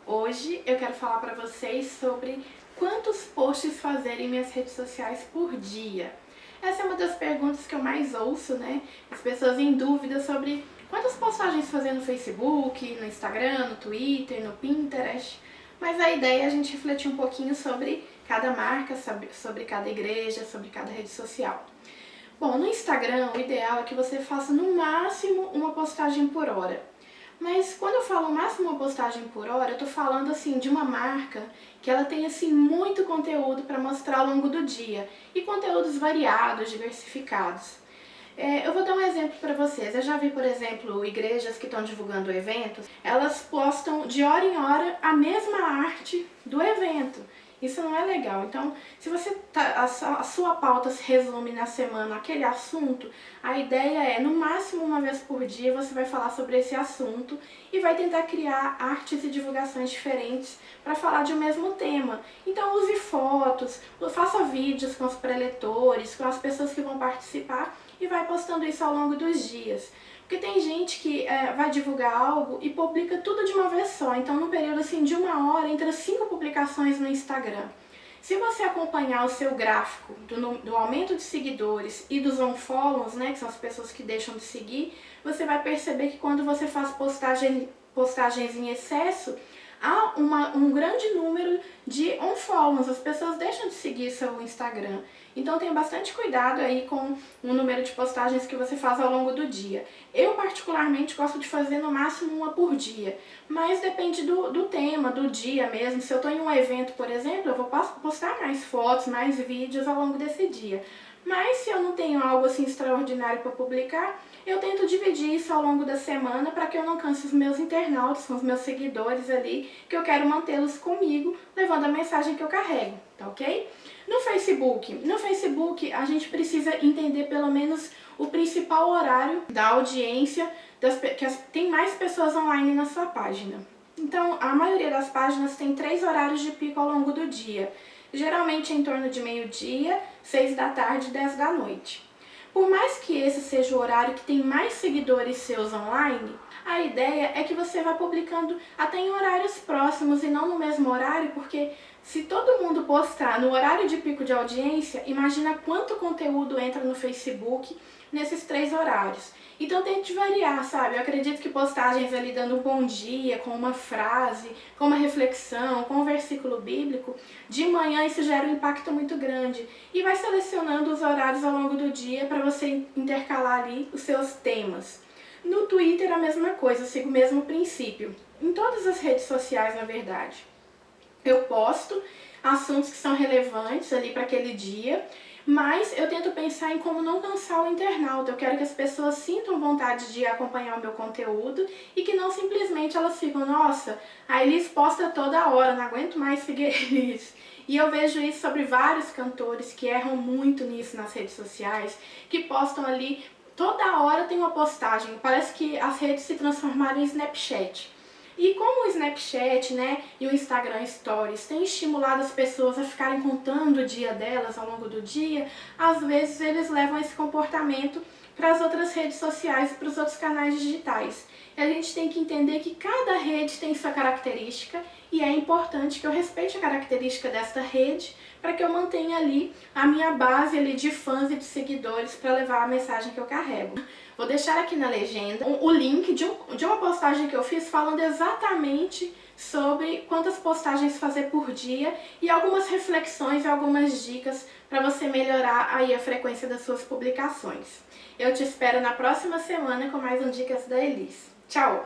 Hoje eu quero falar para vocês sobre quantos posts fazer em minhas redes sociais por dia. Essa é uma das perguntas que eu mais ouço, né? As pessoas em dúvida sobre quantas postagens fazer no Facebook, no Instagram, no Twitter, no Pinterest. Mas a ideia é a gente refletir um pouquinho sobre cada marca, sobre cada igreja, sobre cada rede social. Bom, no Instagram o ideal é que você faça no máximo uma postagem por hora. Mas quando eu falo máximo uma postagem por hora, eu tô falando assim de uma marca que ela tem assim muito conteúdo para mostrar ao longo do dia e conteúdos variados, diversificados. Eu vou dar um exemplo para vocês. Eu já vi, por exemplo, igrejas que estão divulgando eventos, elas postam de hora em hora a mesma arte do evento. Isso não é legal. Então, se a sua pauta se resume na semana aquele assunto, a ideia é, no máximo uma vez por dia, você vai falar sobre esse assunto e vai tentar criar artes e divulgações diferentes para falar de um mesmo tema. Então, use fotos, faça vídeos com os preletores, com as pessoas que vão participar e vai postando isso ao longo dos dias. Porque tem gente que vai divulgar algo e publica tudo de uma vez só. Então, no período assim, de uma hora, entra 5 publicações no Instagram. Se você acompanhar o seu gráfico do aumento de seguidores e dos unfollows, né, que são as pessoas que deixam de seguir, você vai perceber que quando você faz postagens em excesso, há um grande número de unfollows, as pessoas deixam de seguir seu Instagram. Então tenha bastante cuidado aí com o número de postagens que você faz ao longo do dia. Eu particularmente gosto de fazer no máximo uma por dia, mas depende do tema, do dia mesmo. Se eu estou em um evento, por exemplo, eu vou postar mais fotos, mais vídeos ao longo desse dia. Mas se eu não tenho algo assim extraordinário para publicar, eu tento dividir isso ao longo da semana para que eu não canse os meus internautas, os meus seguidores ali, que eu quero mantê-los comigo, levando a mensagem que eu carrego, tá ok? No Facebook a gente precisa entender pelo menos o principal horário da audiência, tem mais pessoas online na sua página. Então, a maioria das páginas tem 3 horários de pico ao longo do dia. Geralmente em torno de meio-dia, 6 da tarde e 10 da noite. Por mais que esse seja o horário que tem mais seguidores seus online, a ideia é que você vá publicando até em horários próximos e não no mesmo horário, porque se todo mundo postar no horário de pico de audiência, imagina quanto conteúdo entra no Facebook nesses 3 horários. Então tente variar, sabe? Eu acredito que postagens ali dando um bom dia, com uma frase, com uma reflexão, com um versículo bíblico, de manhã isso gera um impacto muito grande. E vai selecionando os horários ao longo do dia para você intercalar ali os seus temas. No Twitter a mesma coisa, eu sigo o mesmo princípio. Em todas as redes sociais, na verdade. Eu posto assuntos que são relevantes ali para aquele dia, mas eu tento pensar em como não cansar o internauta. Eu quero que as pessoas sintam vontade de acompanhar o meu conteúdo e que não simplesmente elas ficam, nossa, a Elis posta toda hora, não aguento mais seguir a Elis. E eu vejo isso sobre vários cantores que erram muito nisso nas redes sociais, que postam ali, toda hora tem uma postagem. Parece que as redes se transformaram em Snapchat. E como o Snapchat, né, e o Instagram Stories têm estimulado as pessoas a ficarem contando o dia delas ao longo do dia, às vezes eles levam esse comportamento para as outras redes sociais e para os outros canais digitais. E a gente tem que entender que cada rede tem sua característica e é importante que eu respeite a característica desta rede para que eu mantenha ali a minha base ali de fãs e de seguidores para levar a mensagem que eu carrego. Vou deixar aqui na legenda o link de uma postagem que eu fiz falando exatamente sobre quantas postagens fazer por dia e algumas reflexões e algumas dicas para você melhorar aí a frequência das suas publicações. Eu te espero na próxima semana com mais um Dicas da Elis. Tchau!